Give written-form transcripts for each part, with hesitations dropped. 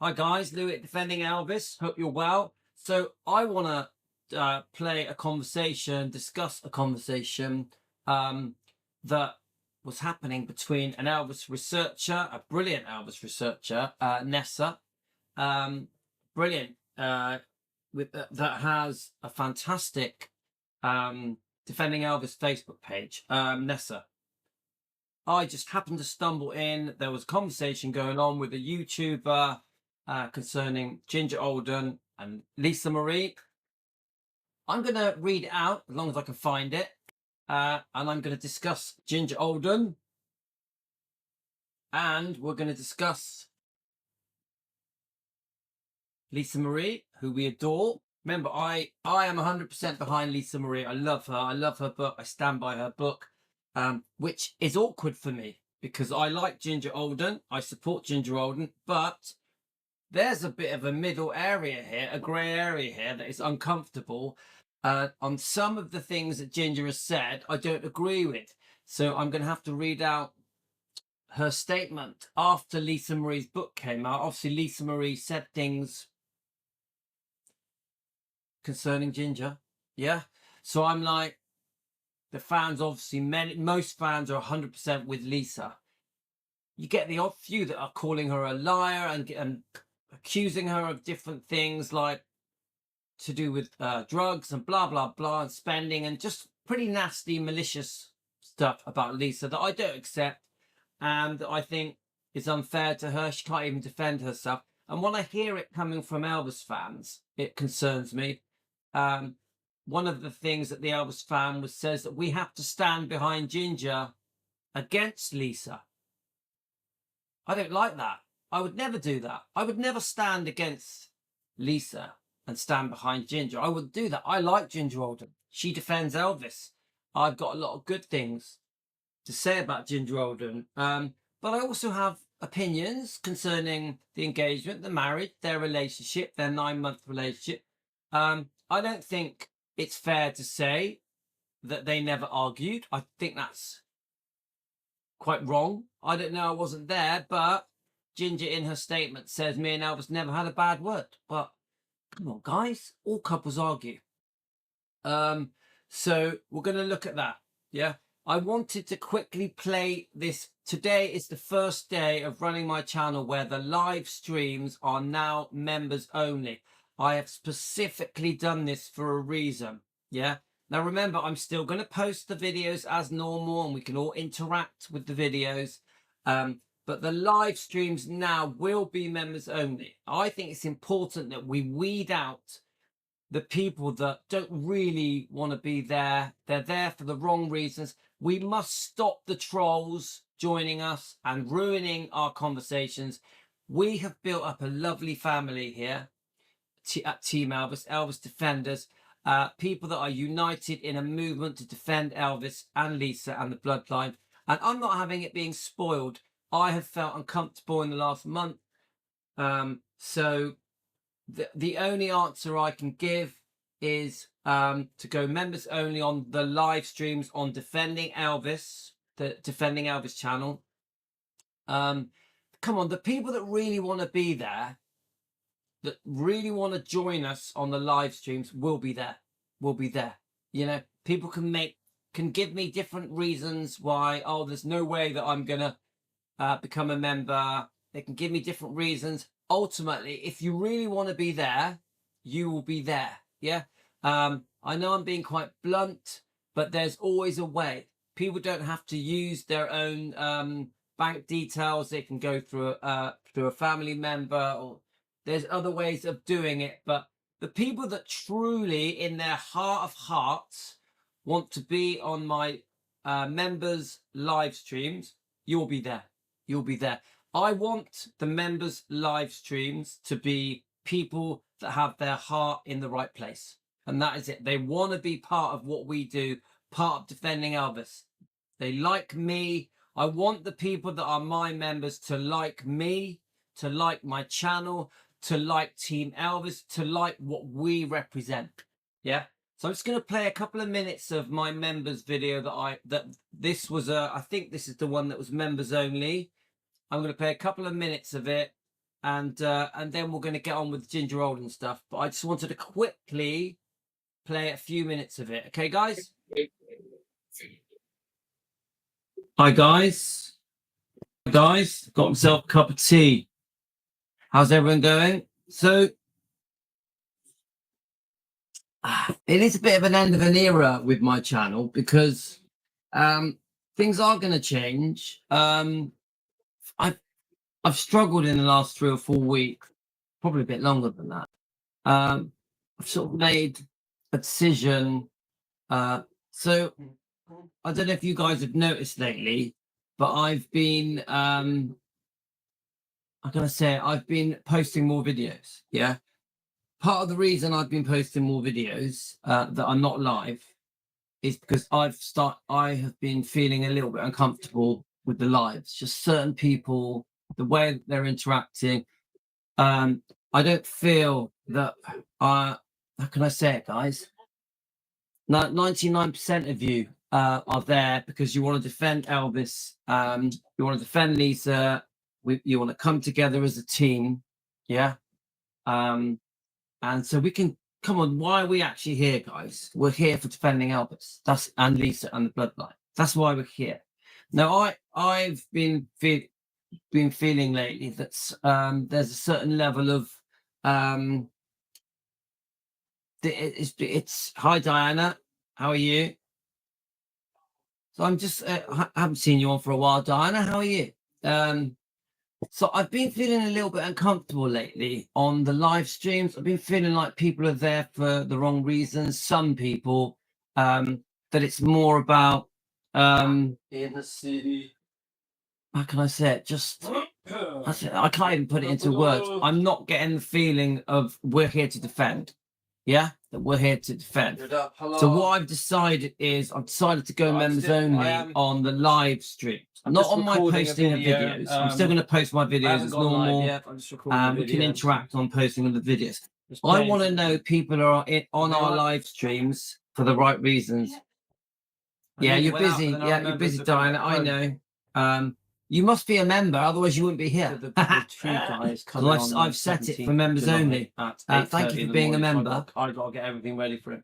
Hi guys, Lou at Defending Elvis. Hope you're well. So I want to play a conversation, discuss a conversation that was happening between an Elvis researcher, a brilliant Elvis researcher, Nessa, brilliant, that has a fantastic Defending Elvis Facebook page, Nessa. I just happened to stumble in. There was a conversation going on with a YouTuber concerning Ginger Alden and Lisa Marie. I'm going to read it out as long as I can find it. And I'm going to discuss Ginger Alden. And we're going to discuss Lisa Marie, who we adore. Remember, I am 100% behind Lisa Marie. I love her. I love her book. I stand by her book, which is awkward for me because I like Ginger Alden. I support Ginger Alden, but there's a bit of a middle area here, a grey area here that is uncomfortable. On some of the things that Ginger has said, I don't agree with. So I'm going to have to read out her statement after Lisa Marie's book came out. Obviously, Lisa Marie said things concerning Ginger. Yeah. So I'm like, the fans, obviously, most fans are 100% with Lisa. You get the odd few that are calling her a liar and accusing her of different things like to do with drugs and blah, blah, blah, and spending and just pretty nasty, malicious stuff about Lisa that I don't accept and that I think is unfair to her. She can't even defend herself. And when I hear it coming from Elvis fans, it concerns me. One of the things that the Elvis fan says that we have to stand behind Ginger against Lisa. I don't like that. I would never do that. I would never stand against Lisa and stand behind Ginger. I wouldn't do that. I like Ginger Alden. She defends Elvis. I've got a lot of good things to say about Ginger Alden. But I also have opinions concerning the engagement, the marriage, their relationship, their 9-month relationship. I don't think it's fair to say that they never argued. I think that's quite wrong. I don't know. I wasn't there, but Ginger in her statement says me and Elvis never had a bad word. But come on, guys, all couples argue. So we're going to look at that. Yeah. I wanted to quickly play this. Today is the first day of running my channel where the live streams are now members only. I have specifically done this for a reason. Yeah. Now, remember, I'm still going to post the videos as normal and we can all interact with the videos. But the live streams now will be members only. I think it's important that we weed out the people that don't really want to be there. They're there for the wrong reasons. We must stop the trolls joining us and ruining our conversations. We have built up a lovely family here at Team Elvis, Elvis Defenders. People that are united in a movement to defend Elvis and Lisa and the bloodline. And I'm not having it being spoiled. I have felt uncomfortable in the last month. So the only answer I can give is to go members only on the live streams on Defending Elvis, the Defending Elvis channel. Come on, the people that really want to be there, that really want to join us on the live streams will be there. You know, people can give me different reasons why, oh, there's no way that I'm going to become a member. They can give me different reasons. Ultimately, if you really want to be there, you will be there. Yeah. I know I'm being quite blunt, but there's always a way. People don't have to use their own bank details. They can go through a family member, or there's other ways of doing it. But the people that truly, in their heart of hearts, want to be on my members' live streams, you'll be there. You'll be there. I want the members' live streams to be people that have their heart in the right place. And that is it. They want to be part of what we do, part of Defending Elvis. They like me. I want the people that are my members to like me, to like my channel, to like Team Elvis, to like what we represent. Yeah. So I'm just going to play a couple of minutes of my members video this was I think this is the one that was members only. I'm going to play a couple of minutes of it and then we're going to get on with ginger ale and stuff. But I just wanted to quickly play a few minutes of it. Okay, guys? Hi, guys. Got myself a cup of tea. How's everyone going? So it is a bit of an end of an era with my channel because things are going to change. I've struggled in the last 3 or 4 weeks, probably a bit longer than that. I've sort of made a decision. So I don't know if you guys have noticed lately, but I've been, I'm going to say, I've been posting more videos. Yeah. Part of the reason I've been posting more videos that are not live is because I have been feeling a little bit uncomfortable with the lives. Just certain people, the way that they're interacting. I don't feel that. How can I say it, guys? 99% of you are there because you want to defend Elvis. You want to defend Lisa. You want to come together as a team. Yeah. And so we can come on. Why are we actually here, guys? We're here for defending Elvis. And Lisa and the bloodline. That's why we're here. Now, I've been feeling lately that there's a certain level of it's hi Diana, how are you? So I'm just I haven't seen you on for a while, Diana. How are you? So I've been feeling a little bit uncomfortable lately on the live streams. I've been feeling like people are there for the wrong reasons. Some people that it's more about in the city. How can I say it? Just I can't even put it into words. I'm not getting the feeling of we're here to defend. Yeah, that we're here to defend. So what I've decided is I've decided to go members only on the live stream. Not on my posting of videos. I'm still going to post my videos as normal. We can interact on posting of the videos. I want to know people are on our live streams for the right reasons. Yeah, you're busy. Yeah, you're busy, Diana. I know. You must be a member, otherwise you wouldn't be here. I've set it for members only. Thank you for being a member. I've got to get everything ready for it.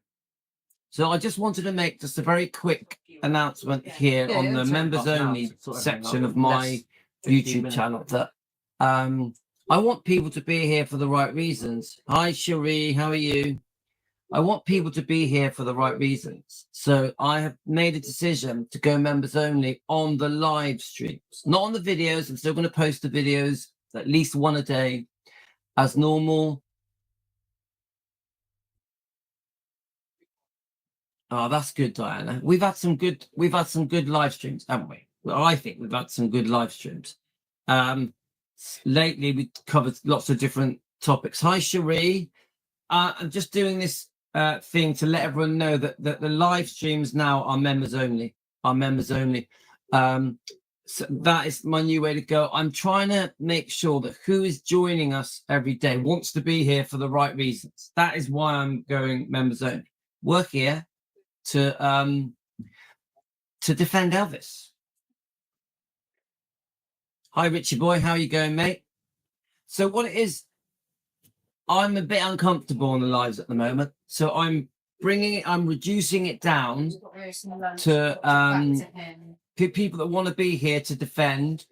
So I just wanted to make just a very quick announcement here on the members only section of my YouTube channel that I want people to be here for the right reasons. Hi, Cherie, how are you? I want people to be here for the right reasons. So I have made a decision to go members only on the live streams, not on the videos. I'm still going to post the videos, at least one a day as normal. Oh, that's good, Diana. We've had some good live streams, haven't we? Well, I think we've had some good live streams. Lately we covered lots of different topics. Hi, Cherie. I'm just doing this thing to let everyone know that the live streams now are members only. So that is my new way to go. I'm trying to make sure that who is joining us every day wants to be here for the right reasons. That is why I'm going members only. We're here to defend Elvis. Hi, Richie boy, how are you going, mate? So what it is, I'm a bit uncomfortable on the lives at the moment, so I'm reducing it down to people that want to be here to defend.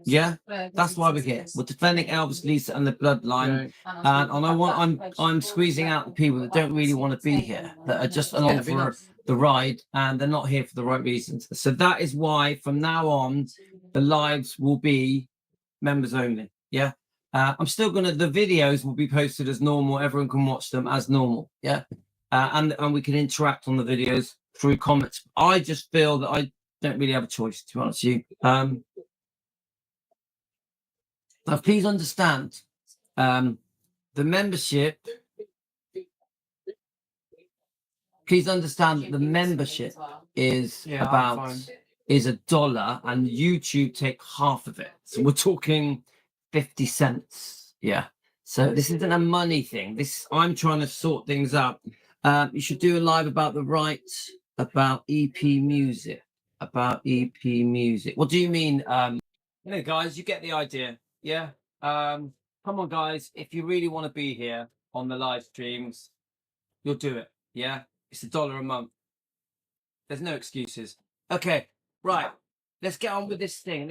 Yeah, that's why we're here. We're defending Elvis, Lisa, and the bloodline, and I'm squeezing out the people that don't really want to be here, that are just along for the ride, and they're not here for the right reasons. So that is why from now on, the lives will be members only. Yeah. I'm still the videos will be posted as normal. Everyone can watch them as normal. Yeah. And we can interact on the videos through comments. I just feel that I don't really have a choice, to be honest with you. Now, please understand, the membership, please understand that the membership is is $1 and YouTube take half of it. So we're talking 50 cents. Yeah. So this isn't a money thing. I'm trying to sort things out. You should do a live about about EP music. What do you mean? Guys, you get the idea. Yeah. come on, guys. If you really want to be here on the live streams, you'll do it. Yeah, it's $1 a month. There's no excuses. Okay, right. Let's get on with this thing.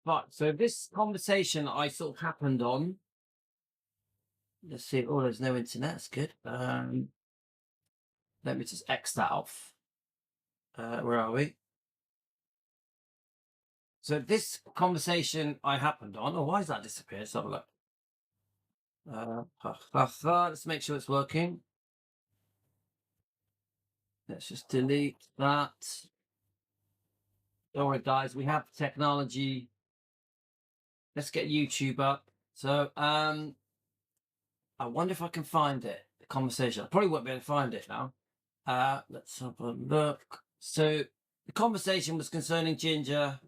Right. So this conversation I sort of happened on. Let's see. Oh, there's no internet. That's good. Let me just X that off. Where are we? So this conversation I happened on. Oh, why has that disappeared? Let's have a look. Let's make sure it's working. Let's just delete that. Don't worry, guys. We have technology. Let's get YouTube up. So, I wonder if I can find it. The conversation. I probably won't be able to find it now. Let's have a look. So the conversation was concerning Ginger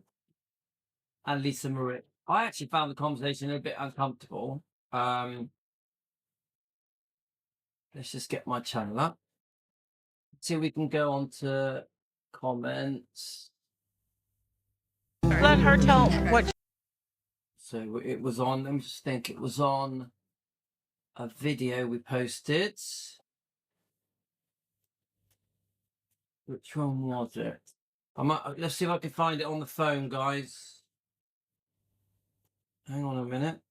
and Lisa Marie. I actually found the conversation a bit uncomfortable. Let's just get my channel up. See if we can go on to comments. Let her tell what. So it was on, let me just think, it was on a video we posted. Which one was it? Let's see if I can find it on the phone, guys. Hang on a minute.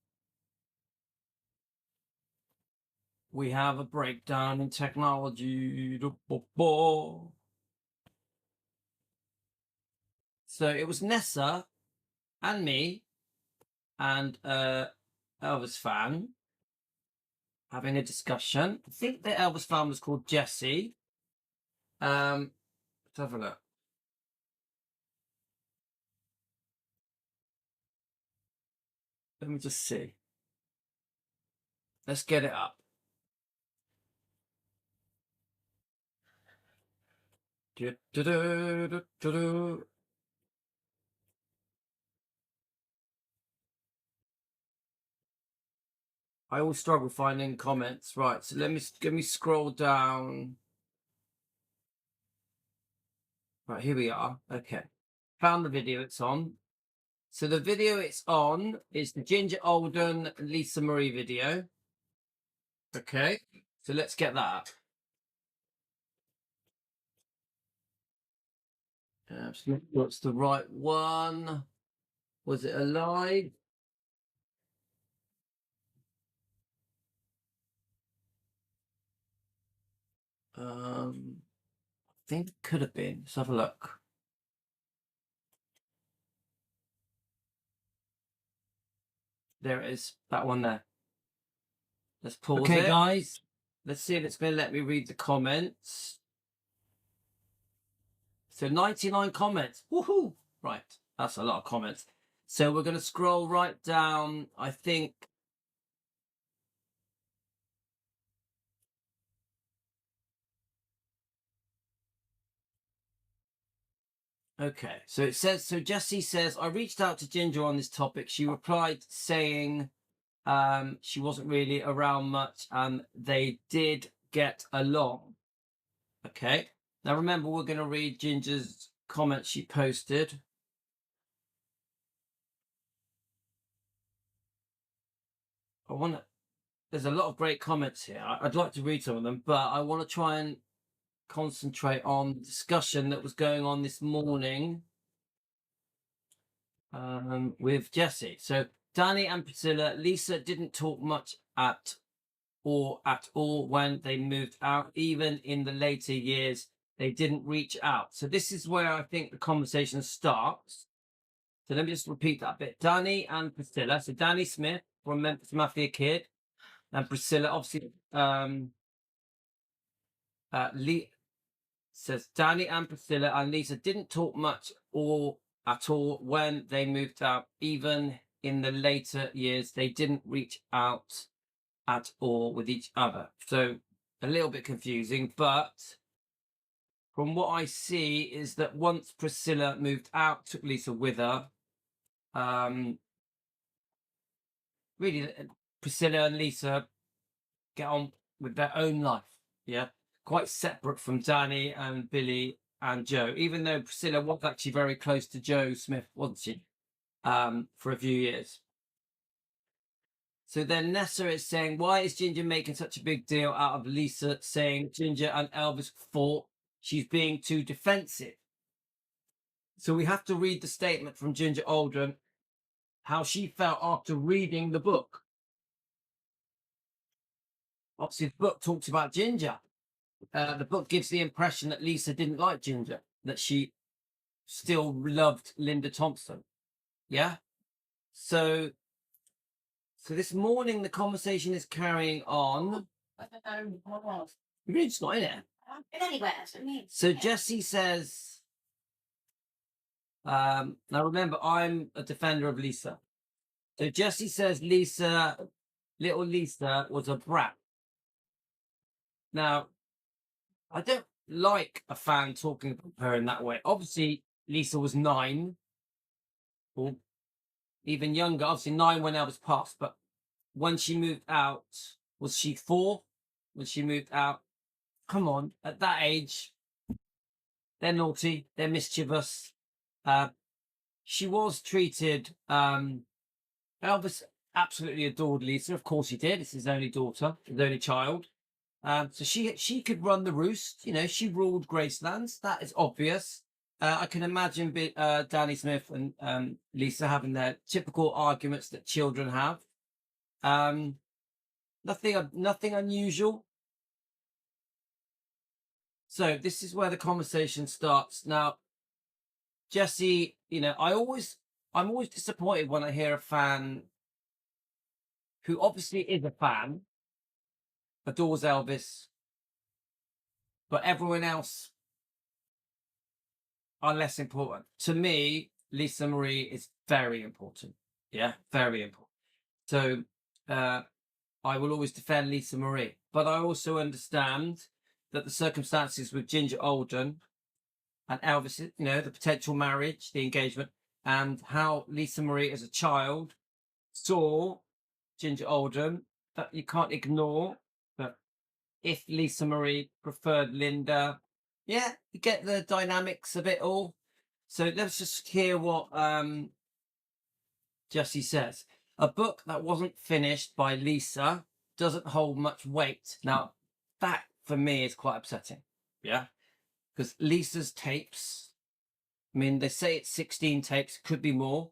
We have a breakdown in technology. So it was Nessa and me and Elvis fan having a discussion. I think the Elvis fan was called Jesse. Let's have a look. Let me just see. Let's get it up. I always struggle finding comments. Right, so let me scroll down. Right, here we are. Okay. Found the video it's on. So the video it's on is the Ginger Alden Lisa Marie video. Okay. So let's get that. What's the right one? Was it alive? I think it could have been. Let's have a look. There it is. That one there. Let's pause it. Okay, guys. Let's see if it's going to let me read the comments. So 99 comments. Woohoo! Right. That's a lot of comments. So we're going to scroll right down. I think. Okay. So it says, so Jessie says, I reached out to Ginger on this topic. She replied saying she wasn't really around much and they did get along. Okay. Now remember, we're going to read Ginger's comment she posted. There's a lot of great comments here. I'd like to read some of them, but I want to try and concentrate on the discussion that was going on this morning with Jessie. So Danny and Priscilla, Lisa didn't talk much at all when they moved out. Even in the later years, they didn't reach out. So this is where I think the conversation starts. So let me just repeat that bit. Danny and Priscilla. So Danny Smith from Memphis Mafia Kid, and Priscilla, obviously, says Danny and Priscilla and Lisa didn't talk much or at all when they moved out. Even in the later years, they didn't reach out at all with each other. So a little bit confusing, but from what I see is that once Priscilla moved out, took Lisa with her, really Priscilla and Lisa get on with their own life. Yeah. Quite separate from Danny and Billy and Joe, even though Priscilla was actually very close to Joe Smith, wasn't she? for a few years. So then Nessa is saying, why is Ginger making such a big deal out of Lisa saying Ginger and Elvis fought? She's being too defensive. So we have to read the statement from Ginger Alden, how she felt after reading the book. Obviously, the book talks about Ginger. The book gives the impression that Lisa didn't like Ginger, that she still loved Linda Thompson. Yeah. So this morning the conversation is carrying on. I don't know what was. You're just not in it. I've been anywhere. So Jessie says, now remember, I'm a defender of Lisa. So Jessie says little Lisa was a brat. Now, I don't like a fan talking about her in that way. Obviously, Lisa was 9, or even younger. Obviously, 9 when Elvis passed. But when she moved out, was she 4 when she moved out? Come on, at that age, they're naughty, they're mischievous. She was treated. Elvis absolutely adored Lisa. Of course he did. It's his only daughter, his only child. So she could run the roost. You know, she ruled Gracelands. That is obvious. I can imagine Danny Smith and Lisa having their typical arguments that children have. Nothing unusual. So this is where the conversation starts. Now, Jessie, you know, I'm always disappointed when I hear a fan who obviously is a fan, adores Elvis, but everyone else are less important. To me, Lisa Marie is very important. Yeah, very important. So I will always defend Lisa Marie, but I also understand that the circumstances with Ginger Alden and Elvis, you know, the potential marriage, the engagement, and how Lisa Marie as a child saw Ginger Alden, that you can't ignore. But if Lisa Marie preferred Linda, yeah, you get the dynamics of it all. So let's just hear what Jessie says. A book that wasn't finished by Lisa doesn't hold much weight. Now, that for me is quite upsetting. Yeah. Because Lisa's tapes, I mean, they say it's 16 tapes, could be more.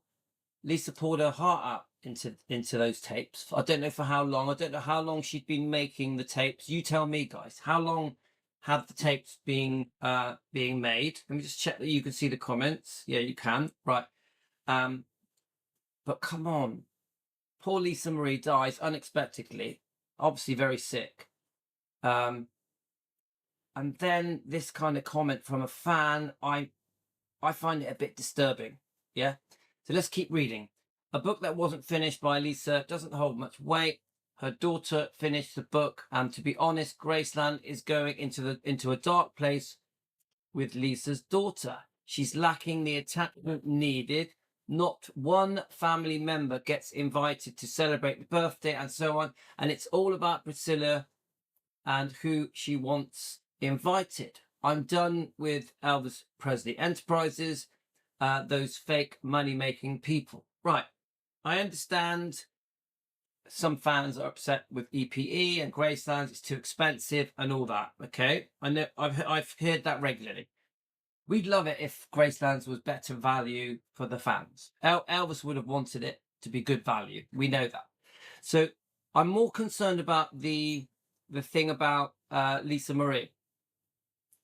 Lisa poured her heart out into those tapes. I don't know for how long. I don't know how long she'd been making the tapes. You tell me, guys. How long have the tapes being made? Let me just check that you can see the comments. Yeah, you can. Right. But come on. Poor Lisa Marie dies unexpectedly. Obviously very sick. And then this kind of comment from a fan, I find it a bit disturbing. Yeah. So let's keep reading. A book that wasn't finished by Lisa doesn't hold much weight. Her daughter finished the book, and to be honest, Graceland is going into a dark place with Lisa's daughter. She's lacking the attachment needed. Not one family member gets invited to celebrate the birthday and so on. And it's all about Priscilla and who she wants invited. I'm done with Elvis Presley Enterprises, those fake money-making people. Right. I understand some fans are upset with EPE and Gracelands. It's too expensive and all that. Okay. I know I've heard that regularly. We'd love it if Gracelands was better value for the fans. Elvis would have wanted it to be good value. We know that. So I'm more concerned about the thing about Lisa Marie.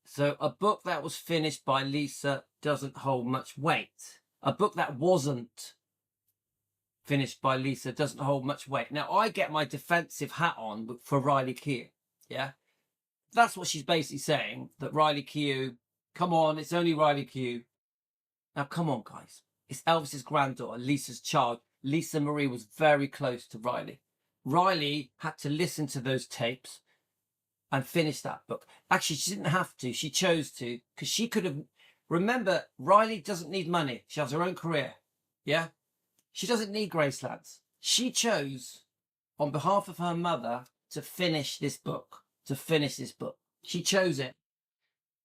So a book that was finished by Lisa doesn't hold much weight. A book that wasn't finished by Lisa doesn't hold much weight. Now, I get my defensive hat on for Riley Keough. Yeah. That's what she's basically saying, that Riley Keough, come on, it's only Riley Keough. Now, come on, guys. It's Elvis's granddaughter, Lisa's child. Lisa Marie was very close to Riley. Riley had to listen to those tapes and finish that book. Actually, she didn't have to. She chose to, because she could have. Remember, Riley doesn't need money. She has her own career. Yeah? She doesn't need Gracelands. She chose, on behalf of her mother, to finish this book. She chose it.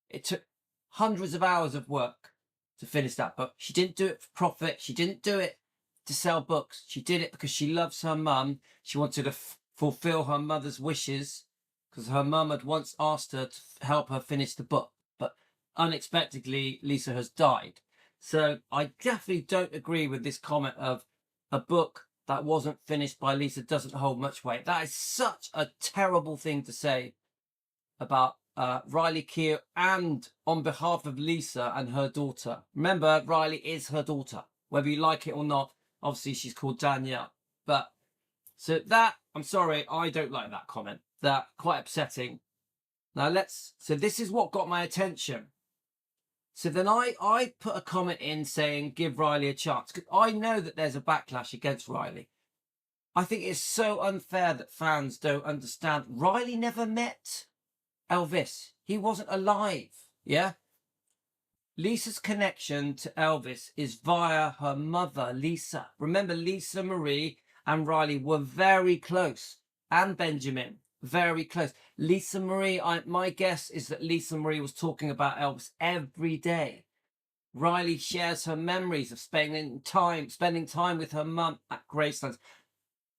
It took hundreds of hours of work to finish that book. She didn't do it for profit. She didn't do it to sell books. She did it because she loves her mum. She wanted to fulfill her mother's wishes because her mum had once asked her to help her finish the book. But unexpectedly, Lisa has died. So I definitely don't agree with this comment of a book that wasn't finished by Lisa doesn't hold much weight. That is such a terrible thing to say about Riley Keough, and on behalf of Lisa and her daughter. Remember, Riley is her daughter, whether you like it or not. Obviously, she's called Danielle. But so that, I'm sorry, I don't like that comment. That quite upsetting. Now so this is what got my attention. So then I put a comment in saying, give Riley a chance. Because I know that there's a backlash against Riley. I think it's so unfair that fans don't understand. Riley never met Elvis. He wasn't alive. Yeah. Lisa's connection to Elvis is via her mother, Lisa. Remember, Lisa Marie and Riley were very close. And Benjamin, very close. Lisa Marie, my guess is that Lisa Marie was talking about Elvis every day. Riley shares her memories of spending time with her mum at Graceland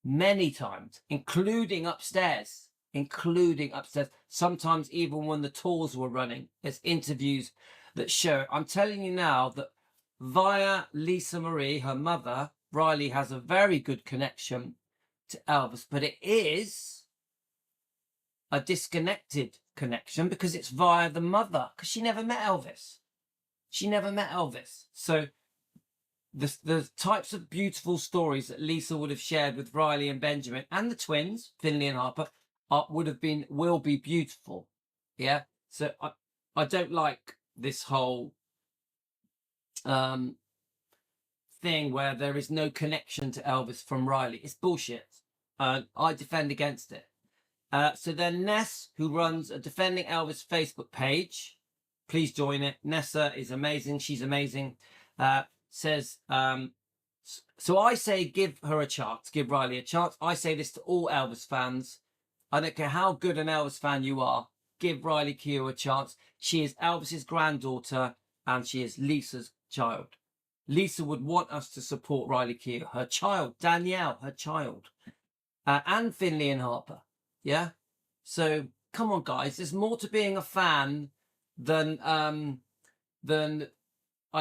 many times, including upstairs. Sometimes even when the tours were running. There's interviews that show it. I'm telling you now that via Lisa Marie, her mother, Riley has a very good connection to Elvis, but it is a disconnected connection because it's via the mother, because she never met Elvis. So the types of beautiful stories that Lisa would have shared with Riley and Benjamin and the twins, Finley and Harper, will be beautiful. Yeah. So I don't like this whole thing where there is no connection to Elvis from Riley. It's bullshit. I defend against it. So then Ness, who runs a Defending Elvis Facebook page, please join it. Nessa is amazing. She's amazing. Says, so I say give her a chance, give Riley a chance. I say this to all Elvis fans. I don't care how good an Elvis fan you are, give Riley Keough a chance. She is Elvis's granddaughter and she is Lisa's child. Lisa would want us to support Riley Keough, her child, Danielle, her child, and Finley and Harper. Yeah. So come on, guys. There's more to being a fan than I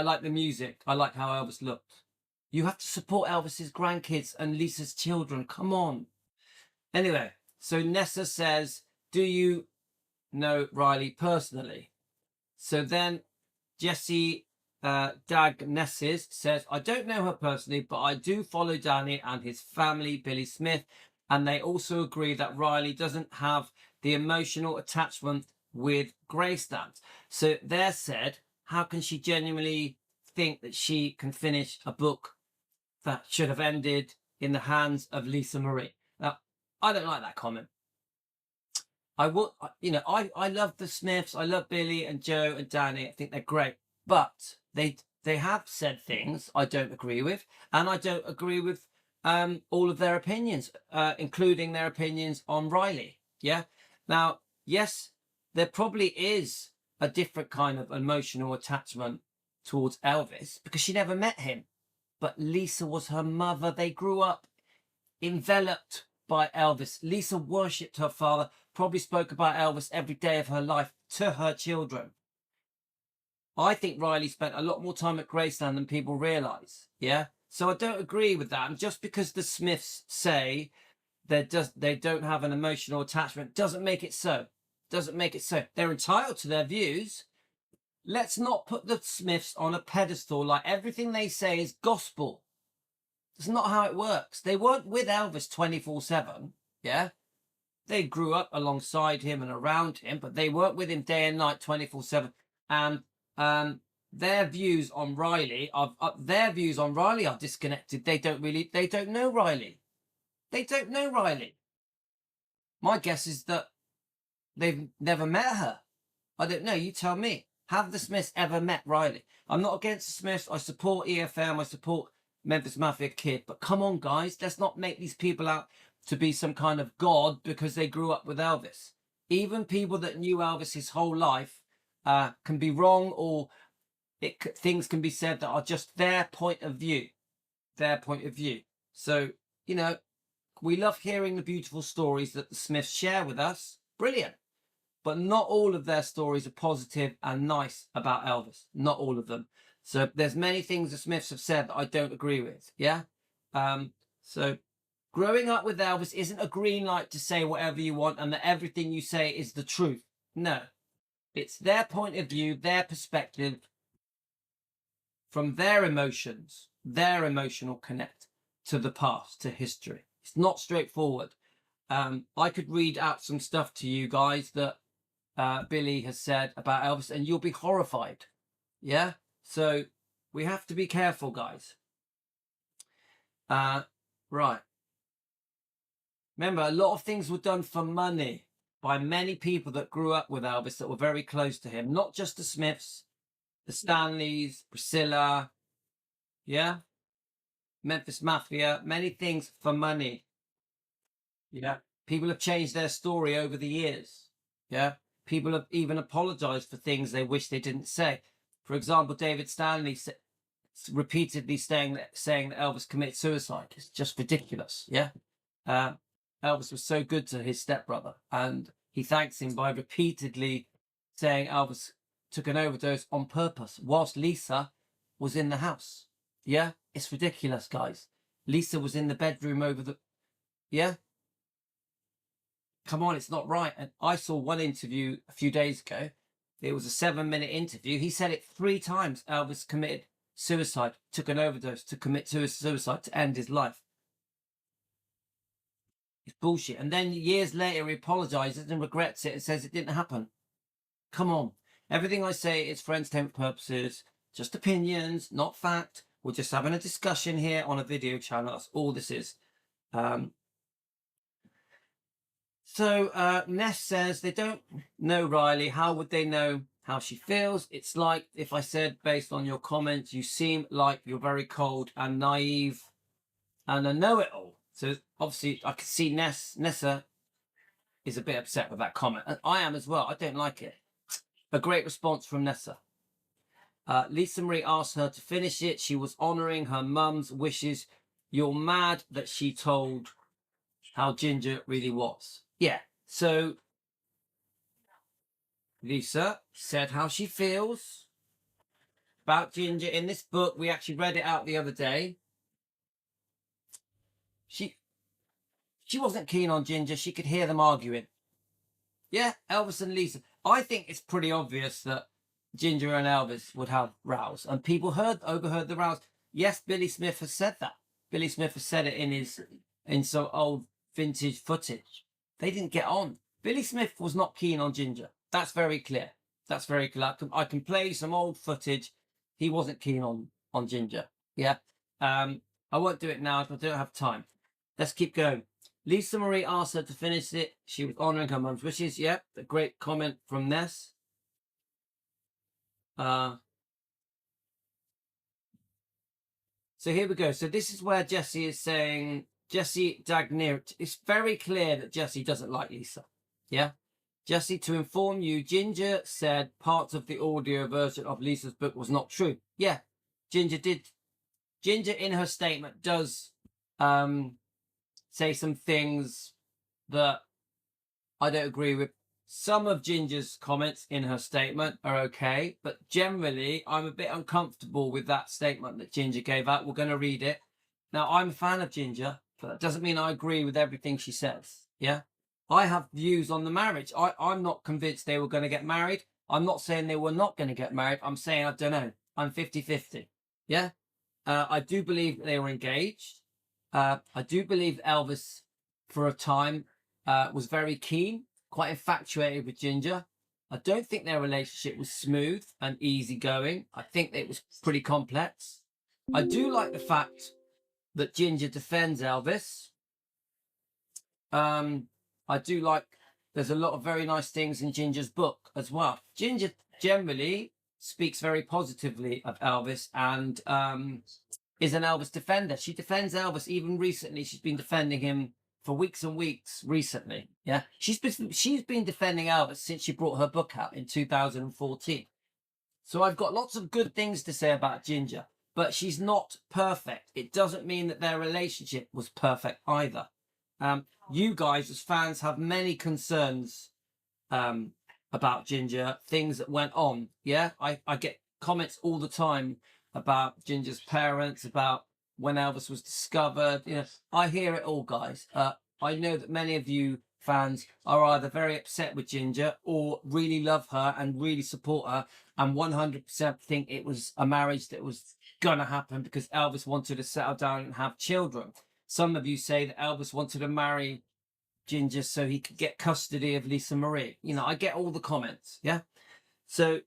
like the music. I like how Elvis looked. You have to support Elvis's grandkids and Lisa's children. Come on. Anyway, so Nessa says, do you know Riley personally? So then Jesse Dagnesses says, I don't know her personally, but I do follow Danny and his family, Billy Smith, and they also agree that Riley doesn't have the emotional attachment with Graceland. So they're said, how can she genuinely think that she can finish a book that should have ended in the hands of Lisa Marie? Now, I don't like that comment. I love the Smiths. I love Billy and Joe and Danny. I think they're great, but they have said things I don't agree with, and I don't agree with all of their opinions, including their opinions on Riley. Yeah. Now, yes, there probably is a different kind of emotional attachment towards Elvis because she never met him, but Lisa was her mother. They grew up enveloped by Elvis. Lisa worshipped her father, probably spoke about Elvis every day of her life to her children. I think Riley spent a lot more time at Graceland than people realise. Yeah. So I don't agree with that. And just because the Smiths say they don't have an emotional attachment doesn't make it so. They're entitled to their views. Let's not put the Smiths on a pedestal like everything they say is gospel. That's not how it works. They weren't with Elvis 24/7. Yeah. They grew up alongside him and around him, but they weren't with him day and night 24/7. And their views on Riley are disconnected. They don't know Riley. They don't know Riley. My guess is that they've never met her. I don't know. You tell me. Have the Smiths ever met Riley? I'm not against the Smiths. I support EFM. I support Memphis Mafia Kid. But come on, guys. Let's not make these people out to be some kind of god because they grew up with Elvis. Even people that knew Elvis his whole life can be wrong, or things can be said that are just their point of view. their point of view. So, you know, we love hearing the beautiful stories that the Smiths share with us. Brilliant. But not all of their stories are positive and nice about Elvis. Not all of them. So there's many things the Smiths have said that I don't agree with. Yeah. So growing up with Elvis isn't a green light to say whatever you want and that everything you say is the truth. No. It's their point of view, their perspective, from their emotions, their emotional connect to the past, to history. It's not straightforward. I could read out some stuff to you guys that Billy has said about Elvis, and you'll be horrified. Yeah? So we have to be careful, guys. Right. Remember, a lot of things were done for money by many people that grew up with Elvis that were very close to him. Not just the Smiths, the Stanleys, Priscilla, yeah? Memphis Mafia, many things for money. Yeah. People have changed their story over the years. Yeah. People have even apologized for things they wish they didn't say. For example, David Stanley repeatedly saying that Elvis committed suicide. It's just ridiculous. Yeah. Elvis was so good to his stepbrother, and he thanks him by repeatedly saying Elvis took an overdose on purpose whilst Lisa was in the house. Yeah. It's ridiculous, guys. Lisa was in the bedroom over the... Yeah. Come on, it's not right. And I saw one interview a few days ago. It was a 7-minute interview. He said it 3 times. Elvis committed suicide, took an overdose to commit suicide to end his life. It's bullshit. And then years later, he apologizes and regrets it and says it didn't happen. Come on. Everything I say is for entertainment purposes, just opinions, not fact. We're just having a discussion here on a video channel. That's all this is. So Ness says they don't know Riley. How would they know how she feels? It's like if I said, based on your comments, you seem like you're very cold and naive and a know-it-all. So obviously I can see Nessa is a bit upset with that comment. And I am as well. I don't like it. A great response from Nessa. Lisa Marie asked her to finish it. She was honouring her mum's wishes. You're mad that she told how Ginger really was. Yeah, so Lisa said how she feels about Ginger in this book. We actually read it out the other day. She wasn't keen on Ginger. She could hear them arguing. Yeah, Elvis and Lisa. I think it's pretty obvious that Ginger and Elvis would have rows, and people overheard the rows. Yes, Billy Smith has said that. Billy Smith has said it in some old vintage footage. They didn't get on. Billy Smith was not keen on Ginger. That's very clear. That's very clear. I can play some old footage. He wasn't keen on Ginger. Yeah. I won't do it now because I don't have time. Let's keep going. Lisa Marie asked her to finish it. She was honouring her mum's wishes. Yep. A great comment from Ness. So here we go. So this is where Jesse is saying, Jesse Dagnier, it's very clear that Jesse doesn't like Lisa. Yeah. Jesse, to inform you, Ginger said parts of the audio version of Lisa's book was not true. Yeah, Ginger did. Ginger in her statement does say some things that I don't agree with. Some of Ginger's comments in her statement are okay, but generally I'm a bit uncomfortable with that statement that Ginger gave out. We're going to read it. Now, I'm a fan of Ginger, but that doesn't mean I agree with everything she says. Yeah. I have views on the marriage. I'm not convinced they were going to get married. I'm not saying they were not going to get married. I'm saying, I don't know. I'm 50-50. Yeah. I do believe they were engaged. I do believe Elvis, for a time, was very keen, quite infatuated with Ginger. I don't think their relationship was smooth and easygoing. I think it was pretty complex. I do like the fact that Ginger defends Elvis. I do like, there's a lot of very nice things in Ginger's book as well. Ginger generally speaks very positively of Elvis and is an Elvis defender. She defends Elvis even recently. She's been defending him for weeks and weeks recently. Yeah, she's been defending Elvis since she brought her book out in 2014. So I've got lots of good things to say about Ginger. but she's not perfect. It doesn't mean that their relationship was perfect either. You guys as fans have many concerns about Ginger, things that went on. Yeah, I get comments all the time about Ginger's parents, about when Elvis was discovered. You know, I hear it all, guys. I know that many of you fans are either very upset with Ginger or really love her and really support her and 100% think it was a marriage that was gonna happen because Elvis wanted to settle down and have children. Some of you say that Elvis wanted to marry Ginger so he could get custody of Lisa Marie. You know, I get all the comments. Yeah. So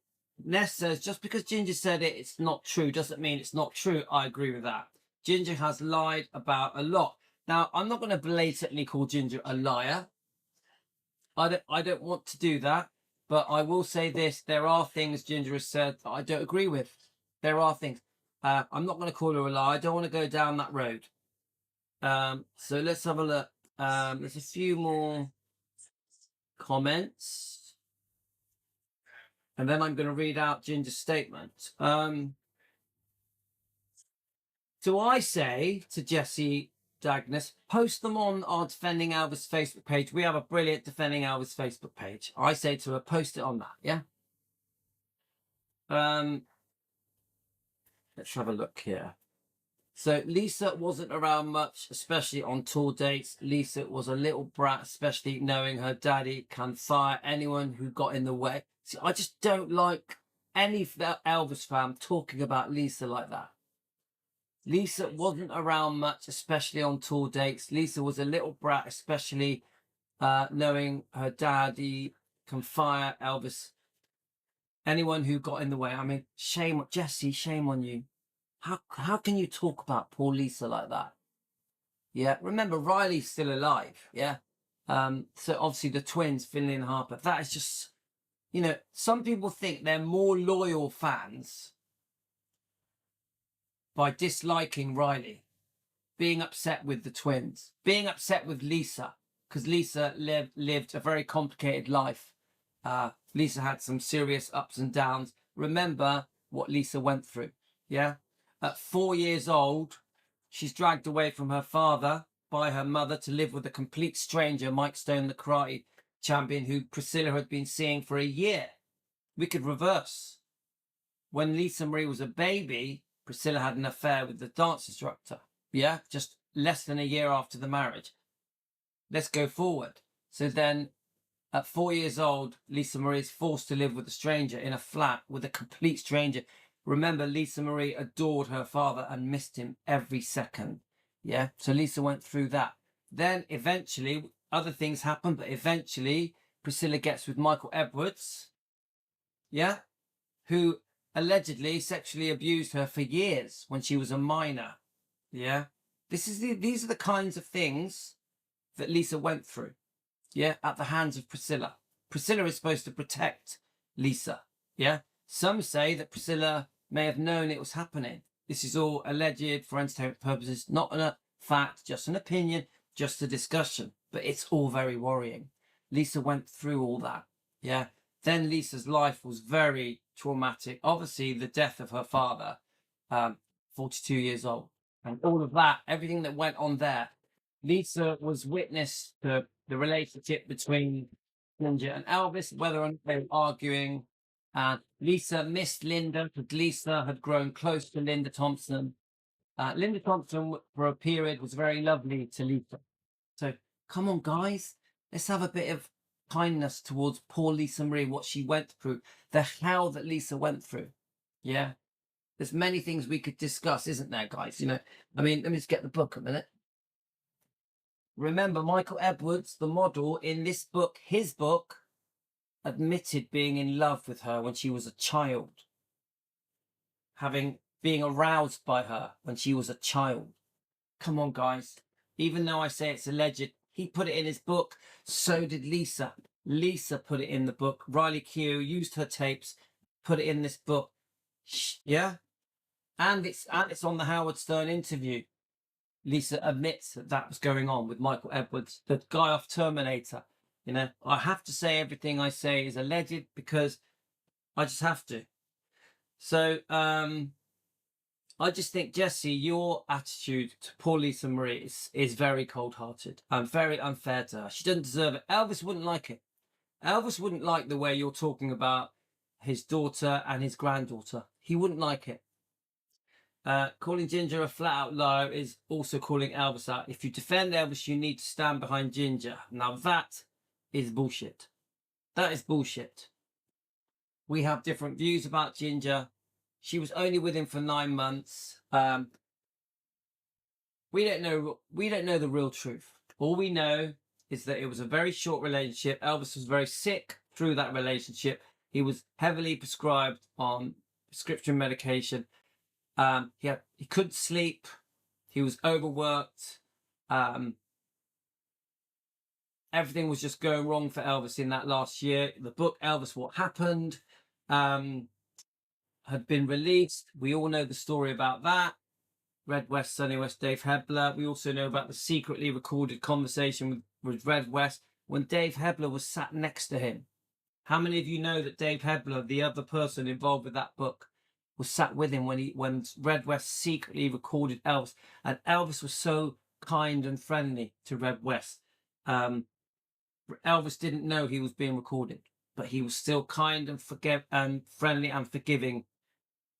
Ness says, just because Ginger said it, it's not true, doesn't mean it's not true. I agree with that. Ginger has lied about a lot. Now, I'm not going to blatantly call Ginger a liar. I don't want to do that, but I will say this. There are things Ginger has said that I don't agree with. There are things. I'm not going to call her a liar. I don't want to go down that road. So let's have a look. There's a few more comments. And then I'm going to read out Ginger's statement. So I say to Jessie Dagnus, post them on our Defending Elvis Facebook page. We have a brilliant Defending Elvis Facebook page. I say to her, post it on that, yeah? Let's have a look here. So Lisa wasn't around much, especially on tour dates. Lisa was a little brat, especially knowing her daddy can fire anyone who got in the way. See, I just don't like any Elvis fan talking about Lisa like that. Lisa wasn't around much, especially on tour dates. Lisa was a little brat, especially knowing her daddy can fire Elvis. Anyone who got in the way. I mean, shame, Jessie, shame on you. How can you talk about poor Lisa like that? Yeah, remember Riley's still alive. Yeah, so obviously the twins, Finley and Harper. That is just, you know, some people think they're more loyal fans by disliking Riley, being upset with the twins, being upset with Lisa because Lisa lived a very complicated life. Lisa had some serious ups and downs. Remember what Lisa went through. Yeah. At 4 years old, she's dragged away from her father by her mother to live with a complete stranger, Mike Stone, the karate champion, who Priscilla had been seeing for a year. We could reverse. When Lisa Marie was a baby, Priscilla had an affair with the dance instructor. Yeah, just less than a year after the marriage. Let's go forward. So then at 4 years old, Lisa Marie is forced to live with a stranger in a flat with a complete stranger. Remember, Lisa Marie adored her father and missed him every second. Yeah, so Lisa went through that. Then eventually, other things happen, but eventually Priscilla gets with Michael Edwards, yeah, who allegedly sexually abused her for years when she was a minor. Yeah, these are the kinds of things that Lisa went through, yeah, at the hands of Priscilla. Priscilla is supposed to protect Lisa, yeah. Some say that Priscilla may have known it was happening. This is all alleged for entertainment purposes, not a fact, just an opinion, just a discussion. But it's all very worrying. Lisa went through all that. Yeah. Then Lisa's life was very traumatic. Obviously, the death of her father, 42 years old, and all of that, everything that went on there. Lisa was witness to the relationship between Ginger and Elvis, whether or not they were arguing. Lisa missed Linda because Lisa had grown close to Linda Thompson. Linda Thompson, for a period, was very lovely to Lisa. So come on, guys, let's have a bit of kindness towards poor Lisa Marie, what she went through, the hell that Lisa went through. Yeah, there's many things we could discuss, isn't there, guys? You know, I mean, let me just get the book a minute. Remember, Michael Edwards, the model in this book, his book, admitted being in love with her when she was a child, being aroused by her when she was a child. Come on, guys. Even though I say it's alleged, he put it in his book. So did Lisa. Lisa put it in the book. Riley Q used her tapes, put it in this book. Yeah, and it's on the Howard Stern interview. Lisa admits that was going on with Michael Edwards, the guy off Terminator. You know, I have to say everything I say is alleged because I just have to. So I just think, Jesse, your attitude to poor Lisa Marie is very cold-hearted and very unfair to her. She doesn't deserve it. Elvis wouldn't like it. Elvis wouldn't like the way you're talking about his daughter and his granddaughter. He wouldn't like it. Calling Ginger a flat-out liar is also calling Elvis out. If you defend Elvis, you need to stand behind Ginger. Now that is bullshit. That is bullshit. We have different views about Ginger. She was only with him for 9 months. We don't know the real truth. All we know is that it was a very short relationship. Elvis was very sick through that relationship. He was heavily prescribed on prescription medication. He couldn't sleep. He was overworked. Everything was just going wrong for Elvis in that last year. The book Elvis: What Happened had been released. We all know the story about that. Red West, Sonny West, Dave Hebler. We also know about the secretly recorded conversation with Red West when Dave Hebler was sat next to him. How many of you know that Dave Hebler, the other person involved with that book, was sat with him when Red West secretly recorded Elvis? And Elvis was so kind and friendly to Red West. Elvis didn't know he was being recorded, but he was still kind and friendly and forgiving.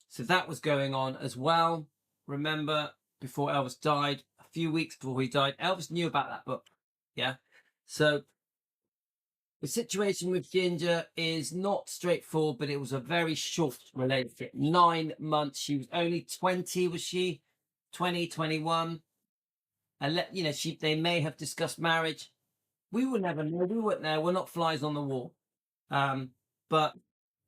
So that was going on as well. Remember, before Elvis died, a few weeks before he died, Elvis knew about that book. Yeah. So the situation with Ginger is not straightforward, but it was a very short relationship. 9 months. She was only 20, was she? 20, 21. And they may have discussed marriage. We will never know. We weren't there. We're not flies on the wall. But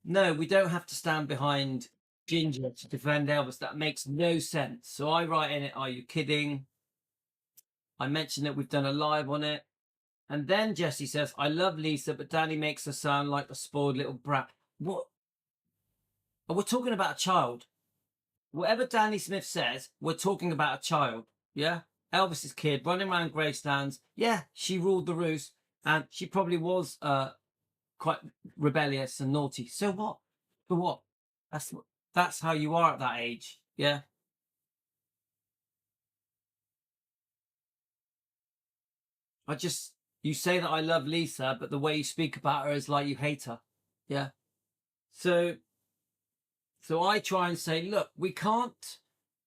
no, we don't have to stand behind Ginger to defend Elvis. That makes no sense. So I write in it, are you kidding? I mentioned that we've done a live on it. And then Jesse says, I love Lisa, but Danny makes her sound like a spoiled little brat. What? We're talking about a child. Whatever Danny Smith says, we're talking about a child. Yeah? Elvis's kid running around Gracelands. Yeah, she ruled the roost. And she probably was quite rebellious and naughty. So what? For what? That's how you are at that age. Yeah? You say that I love Lisa, but the way you speak about her is like you hate her. Yeah. So I try and say, look, we can't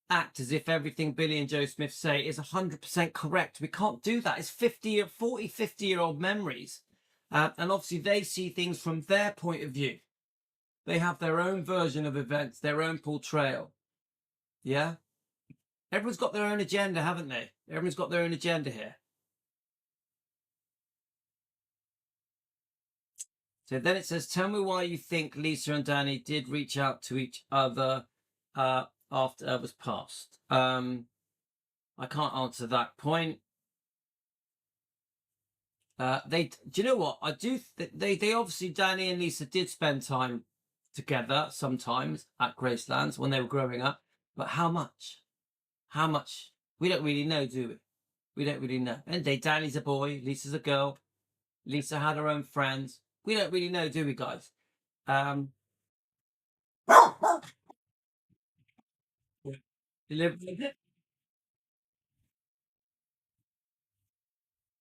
act as if everything Billy and Joe Smith say is 100% correct. We can't do that. It's 50-year-old memories. And obviously they see things from their point of view. They have their own version of events, their own portrayal. Yeah? Everyone's got their own agenda, haven't they? Everyone's got their own agenda here. So then it says, tell me why you think Lisa and Danny did reach out to each other after Elvis passed. I can't answer that point. Do you know what? I do. They obviously, Danny and Lisa did spend time together sometimes at Gracelands when they were growing up. But how much? How much? We don't really know, do we? We don't really know. And Danny's a boy, Lisa's a girl. Lisa had her own friends. We don't really know, do we, guys? All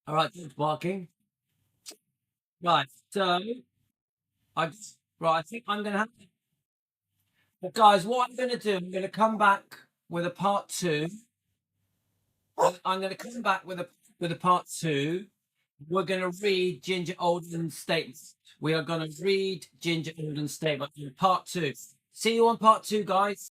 right, just barking. Right, so I think I'm gonna have. But guys, what I'm gonna do, I'm gonna come back with a part 2. I'm gonna come back with a part 2. We're gonna read Ginger Alden's statement. We are gonna read Ginger Alden's statement in part 2. See you on part 2, guys.